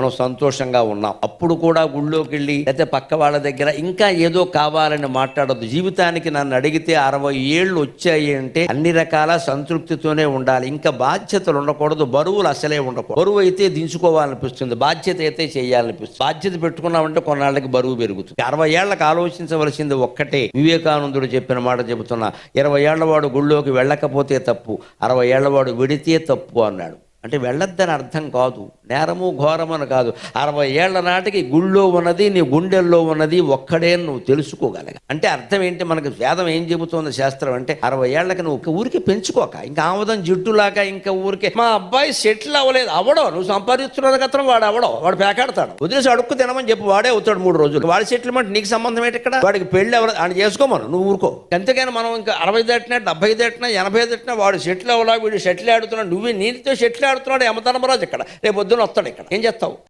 మనం సంతోషంగా ఉన్నాం. అప్పుడు కూడా గుళ్ళోకి వెళ్ళి లేకపోతే పక్క వాళ్ళ దగ్గర ఇంకా ఏదో కావాలని మాట్లాడద్దు. జీవితానికి నన్ను అడిగితే 60 ఏళ్ళు వచ్చాయి అంటే అన్ని రకాల సంతృప్తితోనే ఉండాలి. ఇంకా బాధ్యతలు ఉండకూడదు, బరువులు అసలే ఉండకూడదు. బరువు అయితే దించుకోవాలనిపిస్తుంది, బాధ్యత అయితే చేయాలనిపిస్తుంది. బాధ్యత పెట్టుకున్నామంటే కొన్నాళ్ళకి బరువు పెరుగుతుంది. 60 ఏళ్లకు ఆలోచించవలసింది ఒక్కటే. వివేకానందుడు చెప్పిన మాట చెబుతున్నా, 20 ఏళ్ల వాడు గుళ్ళోకి వెళ్ళకపోతే తప్పు, 60 ఏళ్ల వాడు వెడితే తప్పు అన్నాడు. అంటే వెళ్ళొద్దని అర్థం కాదు, నేరము ఘోరము అని కాదు. 60 ఏళ్ల నాటికి గుళ్ళో ఉన్నది నీ గుండెల్లో ఉన్నది ఒక్కడే నువ్వు తెలుసుకోగలగా. అంటే అర్థం ఏంటి? మనకు వేదం ఏం చెబుతోంది శాస్త్రం అంటే 60 ఏళ్లకి నువ్వు ఊరికి పెంచుకోక, ఇంకా ఆముదం జిడ్డులాగా ఇంకా ఊరికే మా అబ్బాయి సెటిల్ అవ్వలేదు, అవడో నువ్వు సంపాదిస్తున్నది కత్రం వాడు అవడో, వాడు పేకాడతాడు, వదిలేసి అడుక్కు తినమని చెప్పి వాడే అవుతాడు 3 రోజులు. వాడి సెటిల్మెంట్ నీకు సంబంధం ఏంటి? ఇక్కడ వాడికి పెళ్లి ఎవరు అని చేసుకోమను, నువ్వు ఊరుకో. అంతేగాని మనం ఇంకా 60 దాటినా 70 దాటినా 80 దాటినా వాడు సెటిల్ అవ్వలా, వీడు సెటిల్ ఆడుతున్నాడు, నువ్వే నీతో సెటిల్ ఆడుతున్నాడు యమధర్మరాజు ఇక్కడ. రేపు పొద్దున వస్తాడు, ఇక్కడ ఏం చేస్తావు?